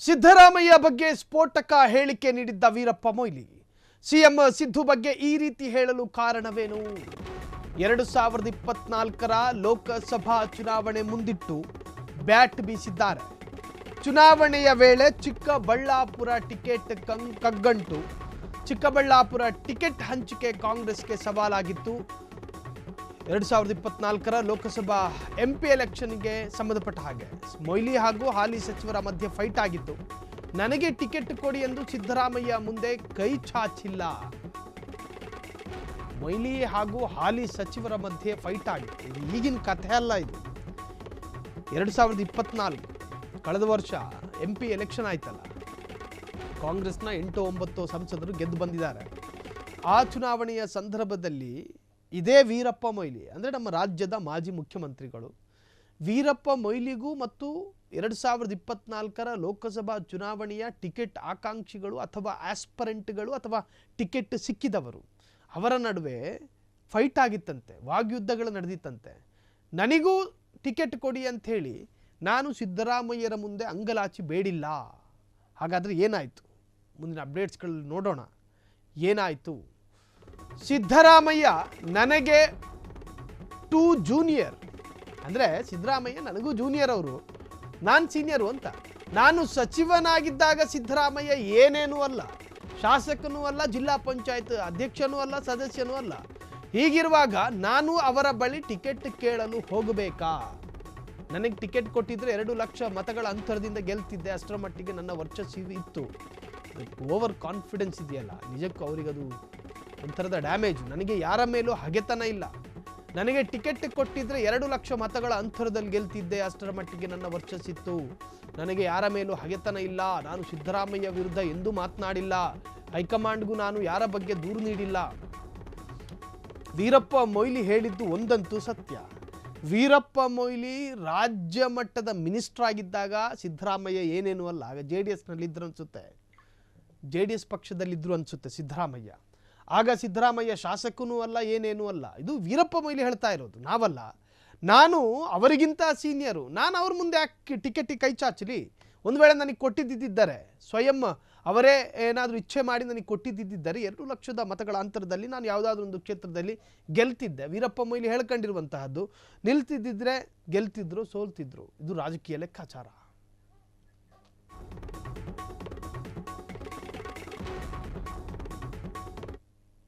ಸಿದ್ದರಾಮಯ್ಯ ಬಗ್ಗೆ ಸ್ಫೋಟಕ ಹೇಳಿಕೆ ನೀಡಿದ್ದ ವೀರಪ್ಪ ಮೊಯ್ಲಿ ಸಿಎಂ ಸಿದ್ದು ಬಗ್ಗೆ ಈ ರೀತಿ ಹೇಳಲು ಕಾರಣವೇನು? 2024ರ ಲೋಕಸಭಾ ಚುನಾವಣೆ ಮುಂದಿಟ್ಟು ಬ್ಯಾಟ್ ಬೀಸಿದ್ದಾರೆ. ಚುನಾವಣೆಯ ವೇಳೆ ಚಿಕ್ಕಬಳ್ಳಾಪುರ ಟಿಕೆಟ್ ಕಗ್ಗಂಟು. ಚಿಕ್ಕಬಳ್ಳಾಪುರ ಟಿಕೆಟ್ ಹಂಚಿಕೆ ಕಾಂಗ್ರೆಸ್ಗೆ ಸವಾಲಾಗಿತ್ತು. 2024ರ ಲೋಕಸಭಾ ಎಂಪಿ ಎಲೆಕ್ಷನ್ಗೆ ಸಂಬಂಧಪಟ್ಟ ಹಾಗೆ ಮೊಯ್ಲಿ ಹಾಗೂ ಹಾಲಿ ಸಚಿವರ ಮಧ್ಯೆ ಫೈಟ್ ಆಗಿತ್ತು. ನನಗೆ ಟಿಕೆಟ್ ಕೊಡಿ ಎಂದು ಸಿದ್ದರಾಮಯ್ಯ ಮುಂದೆ ಕೈ ಚಾಚಿಲ್ಲ. ಮೊಯ್ಲಿ ಹಾಗೂ ಹಾಲಿ ಸಚಿವರ ಮಧ್ಯೆ ಫೈಟ್ ಆಗಿತ್ತು. ಇದು ಈಗಿನ ಕಥೆ ಅಲ್ಲ. ಇದು 2024 ಕಳೆದ ವರ್ಷ ಎಂಪಿ ಎಲೆಕ್ಷನ್ ಆಯ್ತಲ್ಲ, ಕಾಂಗ್ರೆಸ್ನ 8-9 ಸಂಸದರು ಗೆದ್ದು ಬಂದಿದ್ದಾರೆ. ಆ ಚುನಾವಣೆಯ ಸಂದರ್ಭದಲ್ಲಿ ಇದೇ ವೀರಪ್ಪ ಮೊಯ್ಲಿ ಅಂದರೆ ನಮ್ಮ ರಾಜ್ಯದ ಮಾಜಿ ಮುಖ್ಯಮಂತ್ರಿಗಳು ವೀರಪ್ಪ ಮೊಯ್ಲಿಗೂ ಮತ್ತು 2024ರ ಲೋಕಸಭಾ ಚುನಾವಣೆಯ ಟಿಕೆಟ್ ಆಕಾಂಕ್ಷಿಗಳು ಅಥವಾ ಆಸ್ಪರೆಂಟ್ಗಳು ಅಥವಾ ಟಿಕೆಟ್ ಸಿಕ್ಕಿದವರು ಅವರ ನಡುವೆ ಫೈಟ್ ಆಗಿತ್ತಂತೆ, ವಾಗ್ಯುದ್ಧಗಳು ನಡೆದಿತ್ತಂತೆ. ನನಗೂ ಟಿಕೆಟ್ ಕೊಡಿ ಅಂಥೇಳಿ ನಾನು ಸಿದ್ದರಾಮಯ್ಯರ ಮುಂದೆ ಅಂಗಲಾಚಿ ಬೇಡಿಲ್ಲ. ಹಾಗಾದರೆ ಏನಾಯಿತು? ಮುಂದಿನ ಅಪ್ಡೇಟ್ಸ್ಗಳಲ್ಲಿ ನೋಡೋಣ ಏನಾಯಿತು. ಸಿದ್ದರಾಮಯ್ಯ ನನಗೆ ಟು ಜೂನಿಯರ್ ಅಂದರೆ ಸಿದ್ದರಾಮಯ್ಯ ನನಗೂ ಜೂನಿಯರ್, ಅವರು ನಾನು ಸೀನಿಯರು ಅಂತ. ನಾನು ಸಚಿವನಾಗಿದ್ದಾಗ ಸಿದ್ದರಾಮಯ್ಯ ಏನೇನೂ ಅಲ್ಲ, ಶಾಸಕನೂ ಅಲ್ಲ, ಜಿಲ್ಲಾ ಪಂಚಾಯತ್ ಅಧ್ಯಕ್ಷನೂ ಅಲ್ಲ, ಸದಸ್ಯನೂ ಅಲ್ಲ. ಹೀಗಿರುವಾಗ ನಾನು ಅವರ ಬಳಿ ಟಿಕೆಟ್ ಕೇಳಲು ಹೋಗಬೇಕಾ? ನನಗೆ ಟಿಕೆಟ್ ಕೊಟ್ಟಿದ್ರೆ 2 ಲಕ್ಷ ಮತಗಳ ಅಂತರದಿಂದ ಗೆಲ್ತಿದ್ದೆ. ಅಷ್ಟರ ಮಟ್ಟಿಗೆ ನನ್ನ ವರ್ಚಸ್ಸು ಇತ್ತು. ಓವರ್ ಕಾನ್ಫಿಡೆನ್ಸ್ ಇದೆಯಲ್ಲ, ನಿಜಕ್ಕೂ ಅವರಿಗದು ಒಂಥರದ ಡ್ಯಾಮೇಜ್. ನನಗೆ ಯಾರ ಮೇಲೂ ಹಗೆತನ ಇಲ್ಲ. ನನಗೆ ಟಿಕೆಟ್ ಕೊಟ್ಟಿದ್ರೆ 2 ಲಕ್ಷ ಮತಗಳ ಅಂತರದಲ್ಲಿ ಗೆಲ್ತಿದ್ದೆ. ಅಷ್ಟರ ಮಟ್ಟಿಗೆ ನನ್ನ ವರ್ಚಸ್ಸಿತ್ತು. ನನಗೆ ಯಾರ ಮೇಲೂ ಹಗೆತನ ಇಲ್ಲ. ನಾನು ಸಿದ್ದರಾಮಯ್ಯ ವಿರುದ್ಧ ಎಂದೂ ಮಾತನಾಡಿಲ್ಲ. ಹೈಕಮಾಂಡ್ಗೂ ನಾನು ಯಾರ ಬಗ್ಗೆ ದೂರು ನೀಡಿಲ್ಲ. ವೀರಪ್ಪ ಮೊಯ್ಲಿ ಹೇಳಿದ್ದು ಒಂದಂತೂ ಸತ್ಯ. ವೀರಪ್ಪ ಮೊಯ್ಲಿ ರಾಜ್ಯ ಮಟ್ಟದ ಮಿನಿಸ್ಟರ್ ಆಗಿದ್ದಾಗ ಸಿದ್ದರಾಮಯ್ಯ ಏನೇನು ಅಲ್ಲ. ಆಗ JDSನಲ್ಲಿದ್ದರು ಅನಿಸುತ್ತೆ, JDS ಪಕ್ಷದಲ್ಲಿದ್ದರು ಅನಿಸುತ್ತೆ ಸಿದ್ದರಾಮಯ್ಯ. ಆಗ ಸಿದ್ದರಾಮಯ್ಯ ಶಾಸಕನೂ ಅಲ್ಲ, ಏನೇನೂ ಅಲ್ಲ. ಇದು ವೀರಪ್ಪ ಮೊಯ್ಲಿ ಹೇಳ್ತಾ ಇರೋದು, ನಾವಲ್ಲ. ನಾನು ಅವರಿಗಿಂತ ಸೀನಿಯರು. ನಾನು ಅವ್ರ ಮುಂದೆ ಯಾಕೆ ಟಿಕೆಟಿಗೆ ಕೈ ಚಾಚಲಿ? ಒಂದು ವೇಳೆ ನನಗೆ ಕೊಟ್ಟಿದ್ದಿದ್ದರೆ, ಸ್ವಯಂ ಅವರೇ ಏನಾದರೂ ಇಚ್ಛೆ ಮಾಡಿ ನನಗೆ ಕೊಟ್ಟಿದ್ದಿದ್ದರೆ 2 ಲಕ್ಷದ ಮತಗಳ ಅಂತರದಲ್ಲಿ ನಾನು ಯಾವುದಾದ್ರೂ ಒಂದು ಕ್ಷೇತ್ರದಲ್ಲಿ ಗೆಲ್ತಿದ್ದೆ. ವೀರಪ್ಪ ಮೊಯ್ಲಿ ಹೇಳ್ಕೊಂಡಿರುವಂತಹದ್ದು. ನಿಲ್ತಿದ್ದಿದ್ರೆ ಗೆಲ್ತಿದ್ರು, ಸೋಲ್ತಿದ್ರು. ಇದು ರಾಜಕೀಯ ಲೆಕ್ಕಾಚಾರ.